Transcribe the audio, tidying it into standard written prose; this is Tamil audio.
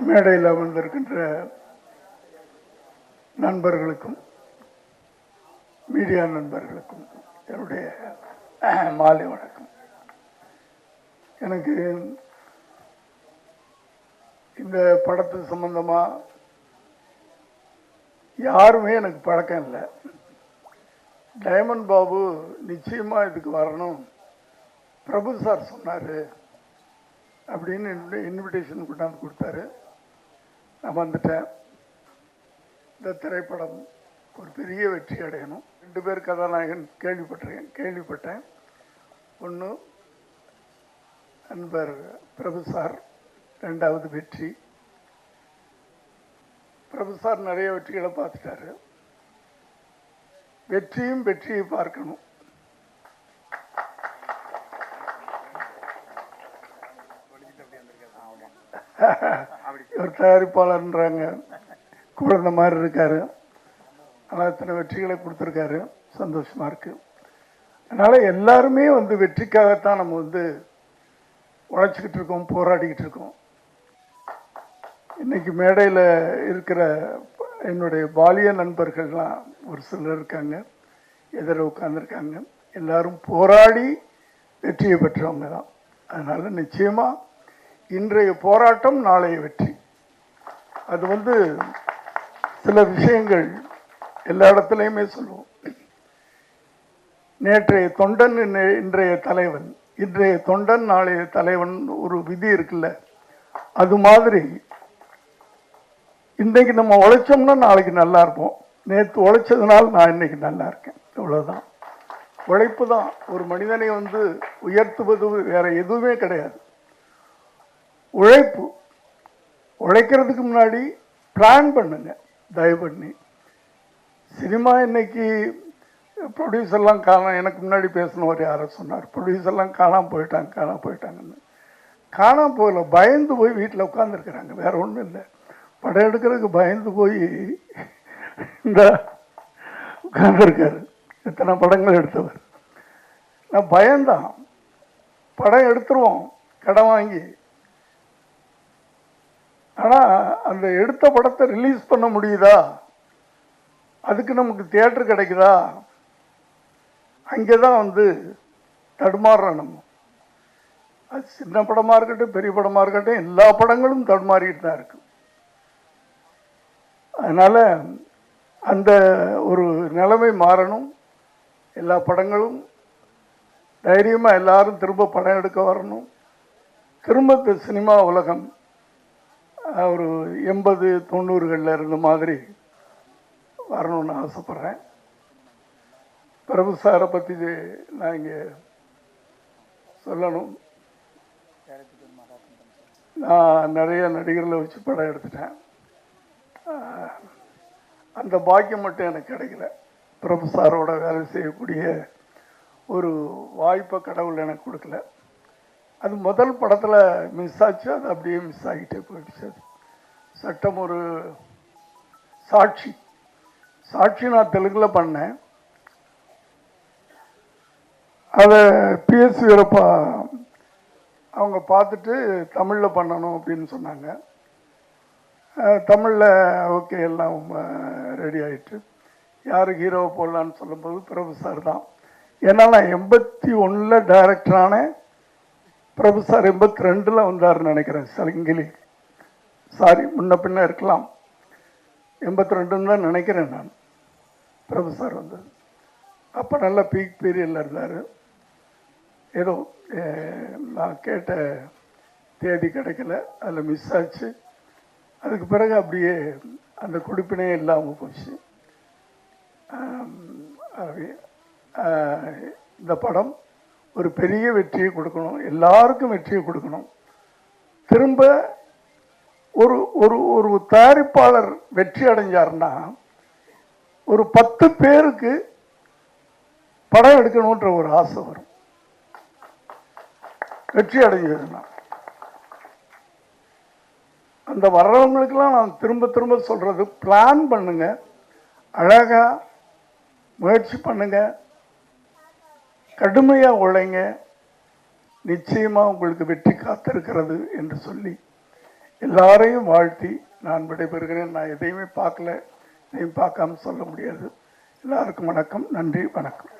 மேடையில் அமர்ந்திருக்கின்ற நண்பர்களுக்கும் மீடியா நண்பர்களுக்கும் என்னுடைய மாலை வணக்கம். எனக்கு இந்த படத்து சம்பந்தமாக யாருமே எனக்கு பழக்கம் இல்லை. டைமண்ட் பாபு நிச்சயமாக இதுக்கு வரணும், பிரபு சார் சொன்னார் அப்படின்னு இன்விடேஷன் கொண்டாந்து கொடுத்தாரு. நான் வந்துட்டேன். இந்த திரைப்படம் ஒரு பெரிய வெற்றி அடையணும். 2 பேர் கதாநாயகன் கேள்விப்பட்டேன். ஒன்று நண்பர் பிரபு சார், 2வது வெற்றி. பிரபு சார் நிறைய வெற்றிகளை பார்த்துட்டாரு. வெற்றியை பார்க்கணும். ஒரு தயாரிப்பாளர்ன்றாங்க, குழந்தை மாதிரி இருக்காரு. ஆனால் இத்தனை வெற்றிகளை கொடுத்துருக்காரு, சந்தோஷமா இருக்கு. அதனால எல்லாருமே வெற்றிக்காகத்தான் நம்ம உழைச்சிக்கிட்டு இருக்கோம், போராடிக்கிட்டு இருக்கோம். இன்னைக்கு மேடையில் இருக்கிற என்னுடைய பாலிய நண்பர்கள்லாம் ஒரு சிலர் இருக்காங்க, எதிர உட்கார்ந்துருக்காங்க. எல்லாரும் போராடி வெற்றியை பெற்றவங்க தான். அதனால நிச்சயமா இன்றைய போராட்டம் நாளைய வெற்றி. அது சில விஷயங்கள் எல்லா இடத்துலையுமே சொல்லுவோம். நேற்றைய தொண்டன் இன்றைய தலைவன், இன்றைய தொண்டன் நாளைய தலைவன் ஒரு விதி இருக்குல்ல, அது மாதிரி இன்றைக்கு நம்ம உழைச்சோம்னா நாளைக்கு நல்லா இருப்போம். நேற்று உழைச்சதுனால நான் இன்னைக்கு நல்லா இருக்கேன். இவ்வளவுதான். உழைப்பு தான் ஒரு மனிதனை உயர்த்துவது, வேற எதுவுமே கிடையாது. உழைப்பு. உழைக்கிறதுக்கு முன்னாடி பிளான் பண்ணுங்க தயவு பண்ணி. சினிமா இன்னைக்கு ப்ரொடியூசர்லாம் எனக்கு முன்னாடி பேசினவர் யாரை சொன்னார், ப்ரொடியூசர்லாம் காணாமல் போயிட்டாங்கன்னு. காணாமல் போகல, பயந்து போய் வீட்டில் உட்காந்துருக்குறாங்க. வேற ஒன்றும் இல்லை. படம் எடுக்கிறதுக்கு பயந்து போய் இந்த உட்காந்துருக்காரு. எத்தனை படங்கள் எடுத்தவர். நான் பயந்தான். படம் எடுத்துருவோம் கடன் வாங்கி. ஆனால் அந்த எடுத்த படத்தை ரிலீஸ் பண்ண முடியுதா, அதுக்கு நமக்கு தியேட்டர் கிடைக்குதா, அங்கே தான் தடுமாறுறோம் நம்ம. அது சின்ன படமாக இருக்கட்டும், பெரிய படமாக இருக்கட்டும், எல்லா படங்களும் தடுமாறிட்டு தான் இருக்கு. அதனால் அந்த ஒரு நிலைமை மாறணும். எல்லா படங்களும் தைரியமாக எல்லாரும் திரும்ப படம் எடுக்க வரணும். திரும்ப சினிமா உலகம் ஒரு 80-90களில் இருந்த மாதிரி வரணும்னு ஆசைப்பட்றேன். பிரபு சாரை பற்றி நான் இங்கே சொல்லணும். நான் நிறைய நடிகர்களை வச்சு படம் எடுத்துட்டேன். அந்த பாக்கியம் மட்டும் எனக்கு கிடைக்கல. பிரபு சாரோட வேலை செய்யக்கூடிய ஒரு வாய்ப்பை கடவுள் எனக்கு கொடுக்கல. அது முதல் படத்தில் மிஸ் ஆச்சு. அது அப்படியே மிஸ் ஆகிட்டே போயிடுச்சு. சட்டம் ஒரு சாட்சி நான் தெலுங்கில் பண்ணேன். அதை PS வீரப்பா அவங்க பார்த்துட்டு தமிழில் பண்ணணும் அப்படின்னு சொன்னாங்க. தமிழில் ஓகே, எல்லாம் ரெடி ஆகிட்டு யாருக்கு ஹீரோவை போடலான்னு சொல்லும்போது பிரபு சார் தான். ஏன்னா நான் 81 டைரக்டரான பிரபு சார் 82 வந்தாருன்னு நினைக்கிறேன். சங்கிலி முன்ன பின்ன இருக்கலாம். 82 தான் நினைக்கிறேன் நான். பிரபு சார் வந்தது அப்போ நல்ல பீக் பீரியடில் இருந்தார். ஏதோ நான் கேட்ட தேதி கிடைக்கல, அதில் மிஸ் ஆச்சு. அதுக்கு பிறகு அப்படியே அந்த கொடுப்பினே இல்லாமல் போச்சு. இந்த படம் ஒரு பெரிய வெற்றியை கொடுக்கணும், எல்லாருக்கும் வெற்றியை கொடுக்கணும். திரும்ப ஒரு ஒரு ஒரு தயாரிப்பாளர் வெற்றி அடைஞ்சார்னா ஒரு 10 பேருக்கு படம் எடுக்கணுன்ற ஒரு ஆசை வரும். வெற்றி அடைஞ்சதுன்னா அந்த வர்றவங்களுக்கெல்லாம் நான் திரும்ப சொல்றது, பிளான் பண்ணுங்க, அழகா முயற்சி பண்ணுங்க, கடுமையா உழைங்க, நிச்சயமா உங்களுக்கு வெற்றி காத்திருக்கிறது என்று சொல்லி எல்லாரையும் வாழ்த்தி நான் விடைபெறுகிறேன். நான் எதையுமே பார்க்கல, எதையும் பார்க்காம சொல்ல முடியாது. எல்லாருக்கும் வணக்கம், நன்றி, வணக்கம்.